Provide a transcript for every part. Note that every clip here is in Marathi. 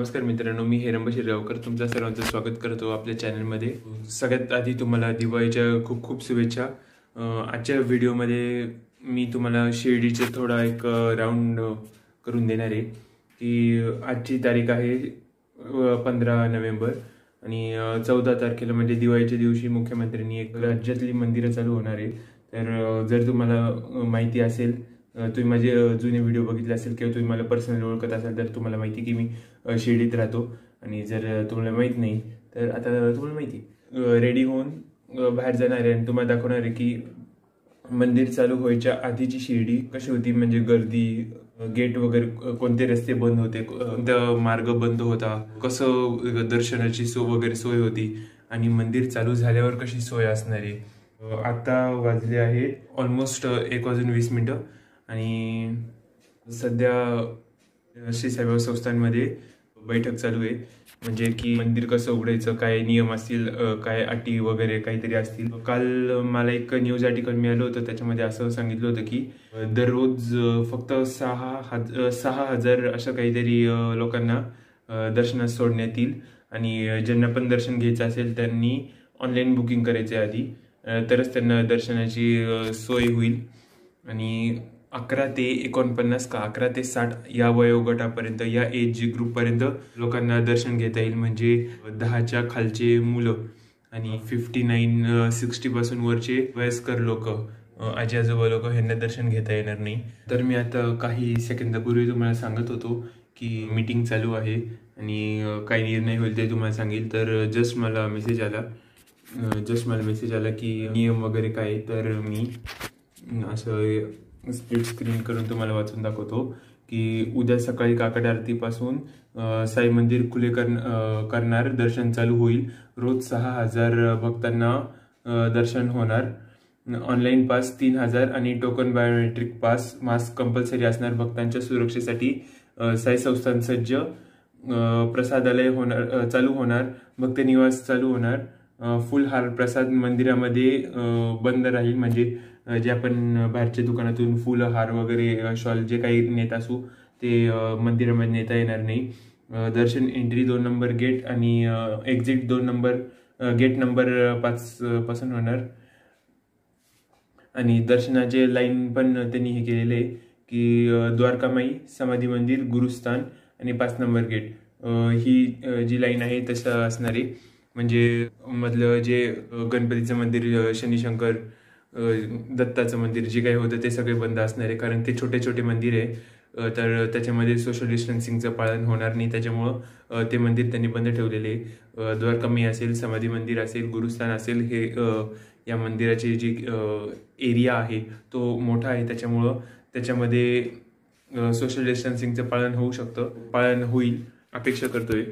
नमस्कार मित्रांनो, मी हेरंब शिरगावकर तुमचं सर्वांचं स्वागत करतो आपल्या चॅनलमध्ये। सगळ्यात आधी तुम्हाला दिवाळीच्या खूप खूप शुभेच्छा। आजच्या व्हिडिओमध्ये मी तुम्हाला शिर्डीचा थोडा एक राऊंड करून देणार आहे की आजची तारीख आहे 15 नोव्हेंबर आणि 14 तारखेला म्हणजे दिवाळीच्या दिवशी मुख्यमंत्र्यांनी एक राज्यातली मंदिरं चालू होणार आहे। तर जर तुम्हाला माहिती असेल, तुम्ही माझे जुने व्हिडिओ बघितले असेल किंवा तुम्ही मला पर्सनली ओळखत असाल तर तुम्हाला माहिती की मी शिर्डीत राहतो। आणि जर तुम्हाला माहित नाही तर आता तुम्हाला माहिती रेडी होऊन बाहेर जाणार आहे आणि तुम्हाला दाखवणार आहे की मंदिर चालू व्हायच्या आधीची शिर्डी कशी होती, म्हणजे गर्दी, गेट वगैरे, कोणते रस्ते बंद होते, कोणता मार्ग बंद होता, कसं दर्शनाची सोय होती आणि मंदिर चालू झाल्यावर कशी सोय असणार आहे। आता वाजले आहे ऑलमोस्ट 1:20 आणि सध्या श्री साईबाबा संस्थानमध्ये बैठक चालू आहे, म्हणजे की मंदिर कसं उघडायचं, काय नियम असतील, काय अटी वगैरे काहीतरी असतील। काल मला एक न्यूज आर्टिकल मिळालं होतं, त्याच्यामध्ये असं सांगितलं होतं की दररोज फक्त 6,000 असं काहीतरी लोकांना दर्शनास सोडण्यात येईल आणि ज्यांना पण दर्शन घ्यायचं असेल त्यांनी ऑनलाईन बुकिंग करायचे आधी, तरच त्यांना दर्शनाची सोय होईल। आणि 11 ते 49 का 11 ते 60 या वयोगटापर्यंत, या एज ग्रुपपर्यंत लोकांना दर्शन घेता येईल, म्हणजे 10च्या खालचे मुलं आणि 59-60 पासून वरचे वयस्कर लोक, आजी आजोबा लोक ह्यांना दर्शन घेता येणार नाही। तर मी आता काही सेकंदापूर्वी तुम्हाला सांगत होतो की मीटिंग चालू आहे आणि काही निर्णय होईल ते तुम्हाला सांगेल। तर जस्ट मला मेसेज आला की नियम वगैरे काय, तर मी असं स्प्लिट स्क्रीन करून तुम्हाला वाचून दाखवतो की उद्या सकाळी काकड आरतीपासून साई मंदिर खुले करणार, दर्शन चालू होईल। रोज 6,000 भक्तांना दर्शन होणार। ऑनलाईन पास 3,000 आणि token biometric pass. Mask compulsory असणार। भक्तांच्या सुरक्षेसाठी साई संस्थान सज्ज। प्रसादालय चालू होणार। भक्त निवास चालू होणार। फुल हार प्रसाद मंदिरामध्ये बंद राहील, म्हणजे जे आपण बाहेरच्या दुकानातून फुलं, हार वगैरे, शॉल जे काही नेत असू ते मंदिरामध्ये नेता येणार नाही। दर्शन एंट्री 2 नंबर गेट आणि एक्झिट 2 नंबर गेट नंबर 5 पासून होणार। आणि दर्शनाचे लाईन पण त्यांनी हे केलेले आहे की द्वारकामाई, समाधी मंदिर, गुरुस्थान आणि 5 नंबर गेट, ही जी लाईन आहे तसं असणार आहे। म्हणजे मधलं जे गणपतीचं मंदिर, शनिशंकर, दत्ताचं मंदिर जे काही होतं ते सगळे बंद असणार आहे, कारण ते छोटे छोटे मंदिर आहे, तर त्याच्यामध्ये सोशल डिस्टन्सिंगचं पालन होणार नाही, त्याच्यामुळं ते मंदिर त्यांनी बंद ठेवलेले आहे। द्वारकामाई असेल, समाधी मंदिर असेल, गुरुस्थान असेल, हे या मंदिराची जी एरिया आहे तो मोठा आहे, त्याच्यामुळं त्याच्यामध्ये सोशल डिस्टन्सिंगचं पालन होईल अपेक्षा करतोय।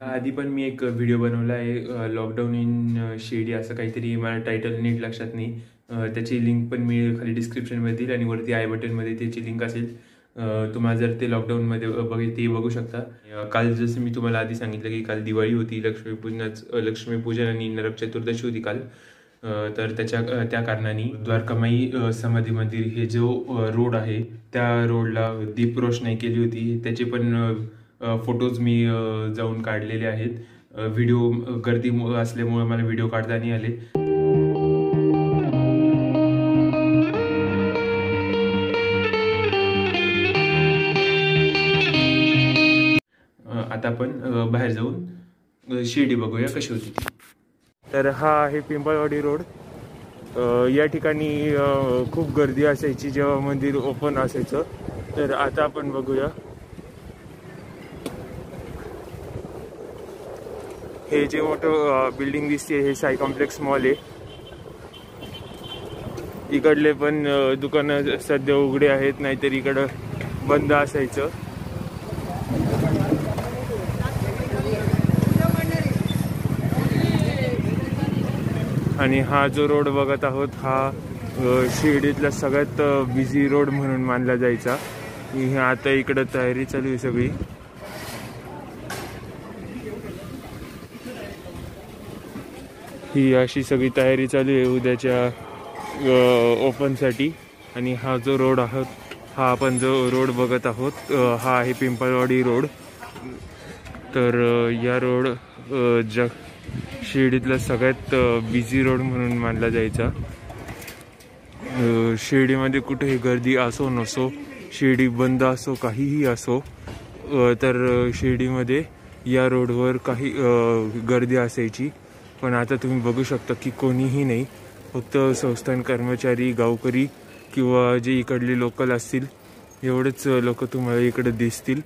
आधी पण मी एक व्हिडिओ बनवला आहे, लॉकडाऊन इन शिर्डी असं काहीतरी, मला टायटल नीट लक्षात नाही, त्याची लिंक पण मी खाली डिस्क्रिप्शनमध्ये देईल आणि वरती आय बटनमध्ये त्याची लिंक असेल, तुम्हाला जर ते लॉकडाऊनमध्ये ते बघू शकता। काल जसं मी तुम्हाला आधी सांगितलं की काल दिवाळी होती, लक्ष्मीपूजन आणि नरक चतुर्दशी होती काल, तर त्या कारणाने द्वारकामाई समाधी मंदिर हे जो रोड आहे त्या रोडला दीप रोषणाई केली होती, त्याचे पण फोटोज मी जाऊन काढलेले आहेत। व्हिडिओ गर्दी असल्यामुळे मला व्हिडिओ काढता नाही आले। आता आपण बाहेर जाऊन शिर्डी बघूया कशी होती ती। तर हा आहे पिंपळवाडी रोड। या ठिकाणी खूप गर्दी असायची जेव्हा मंदिर ओपन असायचं, तर आता आपण बघूया। हे जे मोठं बिल्डिंग दिसते हे साई कॉम्प्लेक्स मॉल आहे। इकडले पण दुकानं सध्या उघडे आहेत, नाहीतर इकडं बंद असायचं। आणि हा जो रोड बघत आहोत हा शिर्डीतला सगळ्यात बिझी रोड म्हणून मानला जायचा। आता इकडं तयारी चालू आहे सगळी। ही अशी सगळी तयारी चालू आहे उद्याच्या ओपनसाठी। आणि हा जो रोड आहोत, हा आपण जो रोड बघत आहोत हा आहे पिंपळवाडी रोड। तर या रोड शिर्डीतला सगळ्यात बिझी रोड म्हणून मानला जायचा. शिर्डीमध्ये कुठेही गर्दी असो नसो, शिर्डी बंद असो काहीही असो, तर शिर्डीमध्ये या रोडवर काही गर्दी असायची. पण आता तुम्ही बघू शकता की कोणीही नाही, फक्त संस्थान कर्मचारी, गावकरी किंवा जे इकडले लोकल असतील एवढेच लोक तुम्हाला इकडे दिसतील.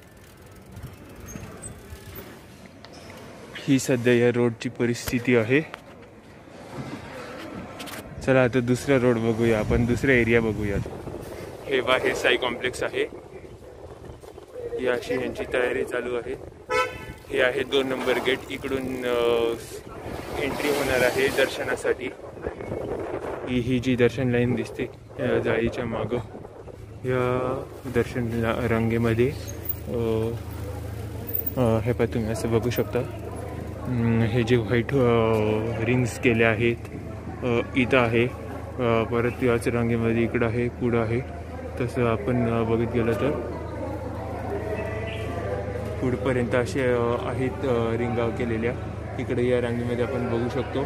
ही सध्या या रोडची परिस्थिती आहे. चला आता दुसरा रोड बघूया, आपण दुसरा एरिया बघूयात. हे बाहेर साई कॉम्प्लेक्स आहे, ही अशी यांची तयारी चालू आहे. हे आहे 2 नंबर गेट, इकडून एंट्री होणार आहे दर्शनासाठी. ही जी दर्शन लाईन दिसते जाळीच्या मागं, या दर्शन रांगेमध्ये हे पण तुम्ही असं बघू शकता. हे जे व्हाईट रिंग्स केले आहेत इथं आहे, परत याच रांगेमध्ये इकडं आहे, पुढं आहे. तसं आपण बघत गेलं तर पुढपर्यंत असे आहेत रिंगा केलेल्या. इकडे या रांगेमध्ये आपण बघू शकतो.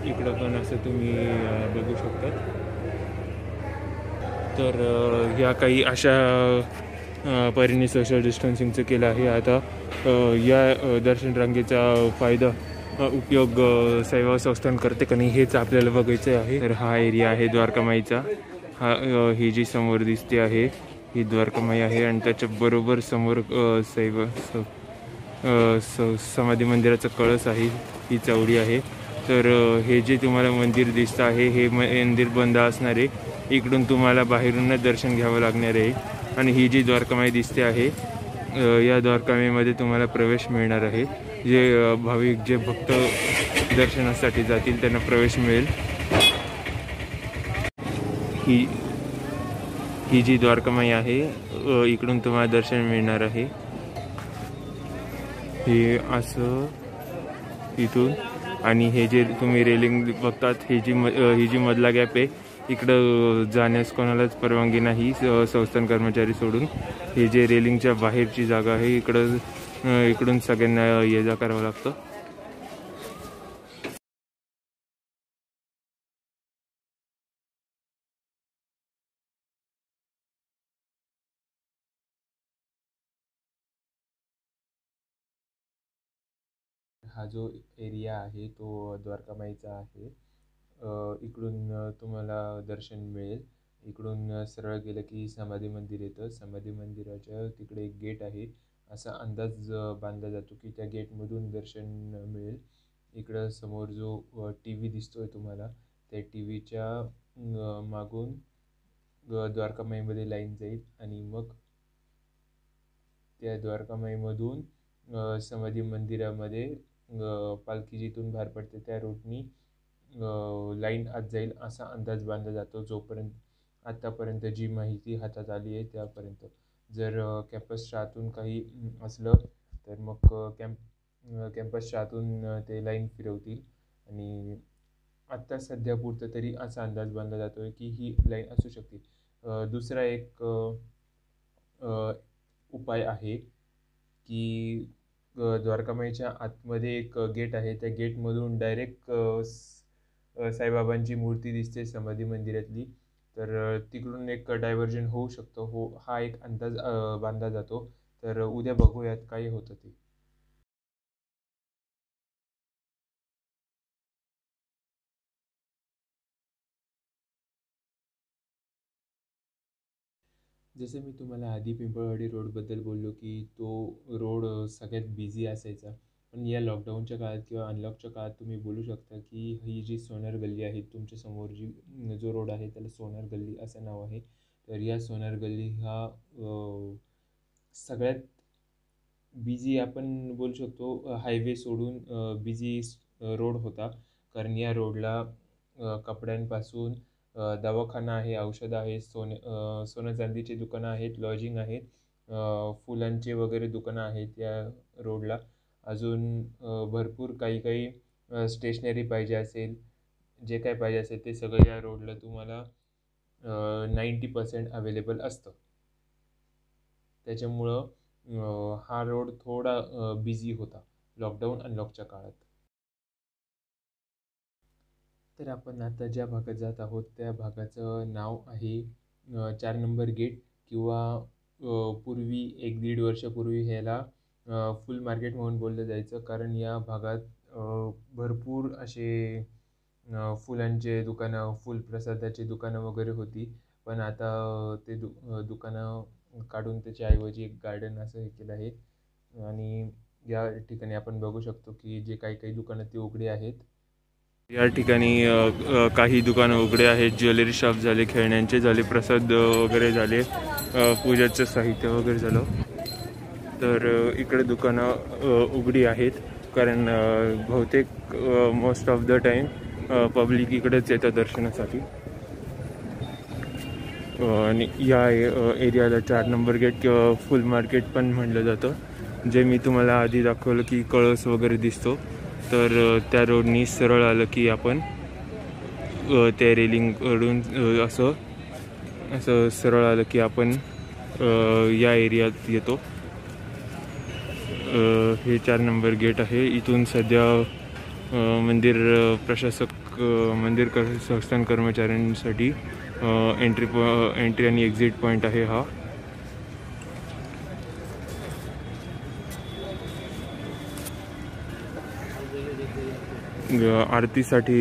इकडं पण असं तुम्ही बघू शकता. तर ह्या काही अशा परीने सोशल डिस्टन्सिंगचं केलं आहे. आता या दर्शन रांगेचा फायदा उपयोग सेवा संस्थान करते का नाही हेच आपल्याला बघायचं आहे. तर हा एरिया आहे द्वारकामाईचा. ही जी समोर दिसते आहे ही द्वारकामाई आहे आणि त्याच्या बरोबर समोर समाधी मंदिराचा कळस आहे, ही चौडी आहे. तर हे जे तुम्हाला मंदिर दिसतं आहे हे मंदिर बंद असणार आहे. इकडून तुम्हाला बाहेरूनच दर्शन घ्यावं लागणार आहे. आणि ही जी द्वारकामाई दिसते आहे या द्वारकामाईमध्ये तुम्हाला प्रवेश मिळणार आहे. जे भाविक जे भक्त दर्शनासाठी जातील त्यांना प्रवेश मिळेल. ही जी द्वारकामाई आहे इकडून तुम्हाला दर्शन मिळणार आहे. हे असं इथून, आणि हे जे तुम्ही रेलिंग बघतात ही जी मधला गॅप आहे, इकडं जाण्यास कोणालाच परवानगी नाही संस्थान कर्मचारी सोडून. हे जे रेलिंगच्या बाहेरची जागा आहे इकडून सगळ्यांना ये जा करावं लागतं. हा जो एरिया आहे तो द्वारकामाईचा आहे. इकडून तुम्हाला दर्शन मिळेल. इकडून सरळ गेलं की समाधी मंदिर येतं. समाधी मंदिराच्या तिकडे एक गेट आहे. असा अंदाज बांधला जातो की त्या गेटमधून दर्शन मिळेल. इकडं समोर जो टी व्ही दिसतोय तुम्हाला, त्या टी व्हीच्या मागून द्वारकामाईमध्ये लाईन जाईल आणि मग त्या द्वारकामाईमधून समाधी मंदिरामध्ये पालखी जिथून बाहेर पडते त्या रूटनी लाईन आत जाईल असा अंदाज बांधला जातो. जोपर्यंत आत्तापर्यंत जी माहिती हातात आली आहे त्यापर्यंत. जर कॅम्पसच्या आतून काही असलं तर मग कॅम्पसच्या आतून ते लाईन फिरवतील. आणि आत्ता सध्या पुरतं तरी असा अंदाज बांधला जातो आहे की ही लाईन असू शकते. दुसरा एक उपाय आहे की द्वारकामाईच्या आतमध्ये एक गेट आहे. त्या गेटमधून डायरेक्ट साईबाबांची मूर्ती दिसते समाधी मंदिरातली. तर तिकडून एक डायव्हर्जन होऊ शकतं. हा एक अंदाज बांधला जातो. तर उद्या बघूयात काय होतं ते. जसं मी तुम्हाला आधी पिंपळवाडी रोडबद्दल बोललो की तो रोड सगळ्यात बिझी असायचा. पण या लॉकडाऊनच्या काळात किंवा अनलॉकच्या काळात तुम्ही बोलू शकता की ही जी सोनार गल्ली आहे तुमच्या समोर जो रोड आहे त्याला सोनार गल्ली असं नाव आहे. तर या सोनार गल्ली हा सगळ्यात बिझी आपण बोलू शकतो हायवे सोडून बिझी रोड होता. कारण या रोडला कपड्यांपासून दवाखाना आहे, औषधं आहेत, सोनं चांदीची दुकानं आहेत, लॉजिंग आहेत, फुलांचे वगैरे दुकानं आहेत या रोडला. अजून भरपूर काही काही स्टेशनरी पाहिजे असेल, जे काय पाहिजे असेल ते सगळं या रोडला तुम्हाला 90% अवेलेबल असतं. त्याच्यामुळं हा रोड थोडा बिझी होता लॉकडाऊन अनलॉकच्या काळात. तर आपण आता ज्या भागात जात आहोत त्या भागाचं नाव आहे 4 नंबर गेट, किंवा पूर्वी 1-1.5 वर्षापूर्वी ह्याला फुल मार्केट म्हणून बोललं जायचं, कारण या भागात भरपूर असे फुलांचे दुकानं, फुलप्रसादाची दुकानं वगैरे होती. पण आता ते दुकानं काढून त्याच्याऐवजी एक गार्डन असं हे केलं आहे. आणि या ठिकाणी आपण बघू शकतो की जे काही काही दुकानं ती उघडी आहेत. या ठिकाणी काही दुकानं उघडे आहेत. ज्वेलरी शॉप झाले, खेळण्यांचे झाले, प्रसाद वगैरे झाले, पूजेचं साहित्य वगैरे झालं. तर इकडे दुकानं उघडी आहेत, कारण बहुतेक most of the time public इकडेच येतं दर्शनासाठी. आणि या एरियाला 4 नंबर गेट किंवा फुल मार्केट पण म्हटलं जातं. जे मी तुम्हाला आधी दाखवलं की कळस वगैरे दिसतो, तर त्या रोडनी सरळ आलं की आपण त्या रेलिंगकडून असं सरळ आलं की आपण या एरियात येतो. हे 4 नंबर गेट आहे. इथून सध्या मंदिर प्रशासक, मंदिर संस्थान कर्मचाऱ्यांसाठी एंट्री आणि एक्झिट पॉईंट आहे हा. आरतीसाठी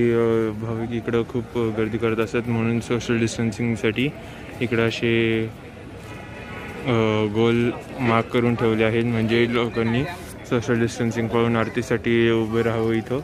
भाविक इकडं खूप गर्दी करत असतात, म्हणून सोशल डिस्टन्सिंगसाठी इकडं असे गोल मार्क करून ठेवले आहेत, म्हणजे लोकांनी सोशल डिस्टन्सिंग पाळून आरतीसाठी उभे राहावं इथं.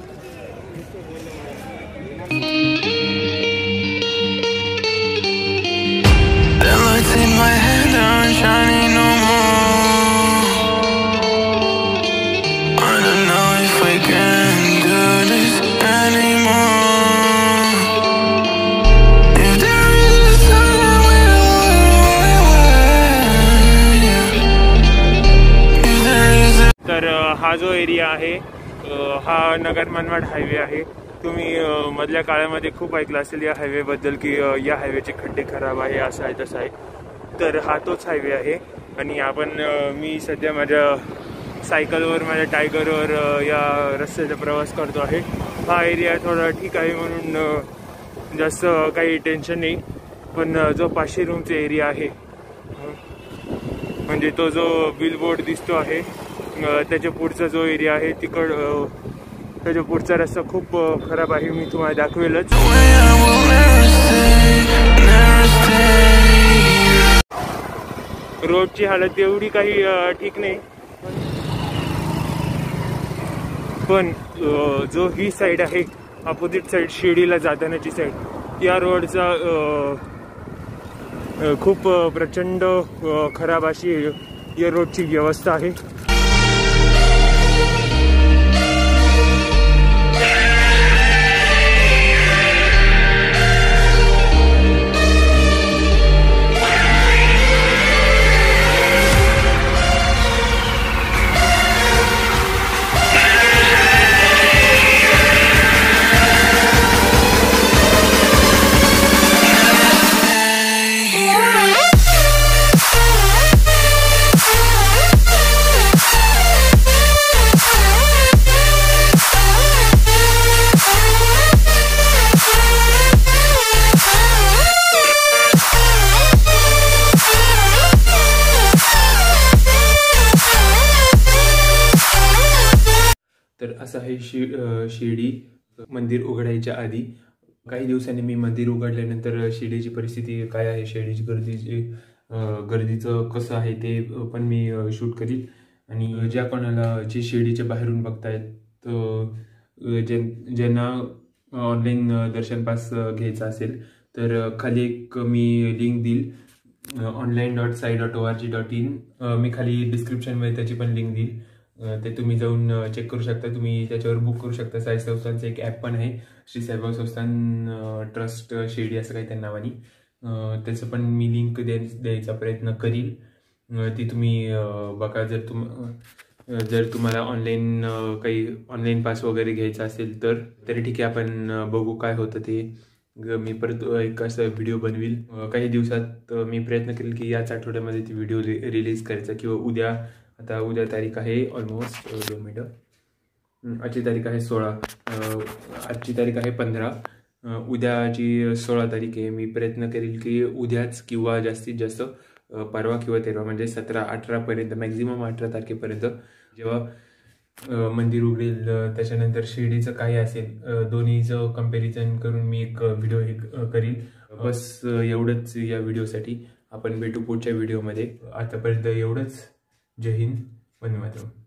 तर हा जो एरिया आहे हा नगर मनमाड हायवे आहे. तुम्ही मधल्या काळामध्ये खूप ऐकलं असेल या हायवेबद्दल की या हायवेचे खड्डे खराब आहे, असं आहे तसं आहे. तर हा तोच हायवे आहे. आणि मी सध्या माझ्या सायकलवर, माझ्या टायगरवर या रस्त्याचा प्रवास करतो आहे. हा एरिया थोडा ठीक आहे, म्हणून जास्त काही टेन्शन नाही. पण जो 500 रूमचा एरिया आहे, म्हणजे तो जो बिलबोर्ड दिसतो आहे, त्याच्या पुढचा जो एरिया आहे त्याच्या पुढचा रस्ता खूप खराब आहे. मी तुम्हाला दाखवेलच. रोडची हालत एवढी काही ठीक नाही, पण जो ही साईड आहे, अपोजिट साईड, शिर्डीला जातानाची साईड, या रोडचा खूप प्रचंड खराब अशी या रोडची व्यवस्था आहे. तर असं आहे शिर्डी मंदिर उघडायच्या आधी. काही दिवसांनी मी मंदिर उघडल्यानंतर शिर्डीची परिस्थिती काय आहे, शिर्डीची गर्दीचं कसं आहे ते पण मी शूट करीन. आणि ज्या कोणाला जे शिर्डीच्या बाहेरून बघतायत, ज्यांना ऑनलाईन दर्शन पास घ्यायचा असेल, तर खाली एक मी लिंक देईल, online.sai.org.in. मी खाली डिस्क्रिप्शनमध्ये त्याची पण लिंक देईल. ते तुम्ही जाऊन चेक करू शकता. तुम्ही त्याच्यावर बुक करू शकता. साई संस्थानचं एक ॲप पण आहे, श्री साईबाबा संस्थान ट्रस्ट शिर्डी असं काही त्या नावाने. त्याचं पण मी लिंक द्यायचा प्रयत्न करील. ती तुम्ही बघा. जर तुम्हाला ऑनलाईन पास वगैरे घ्यायचा असेल तर तरी ठीक आहे, आपण बघू काय होतं ते. मी परत एक असा व्हिडिओ बनवील. काही दिवसात मी प्रयत्न करेल की याच आठवड्यामध्ये ती व्हिडिओ रिलीज करायचा, किंवा उद्या. आता उद्या तारीख आहे ऑलमोस्ट 2 मिनिटं. आजची तारीख आहे 16. आजची तारीख आहे 15. उद्याची 16 तारीख आहे. मी प्रयत्न करेल की उद्याच किंवा जास्तीत जास्त परवा किंवा 13 म्हणजे 17-18पर्यंत, मॅक्झिमम 18 तारखेपर्यंत जेव्हा मंदिर उघडेल त्याच्यानंतर शिर्डीचं काय असेल दोन्हीचं कंपॅरिझन करून मी एक व्हिडिओ करीन. बस एवढंच या व्हिडिओसाठी. आपण भेटू पुढच्या व्हिडिओमध्ये. आतापर्यंत एवढंच. जय हिंद, वंदे मातरम.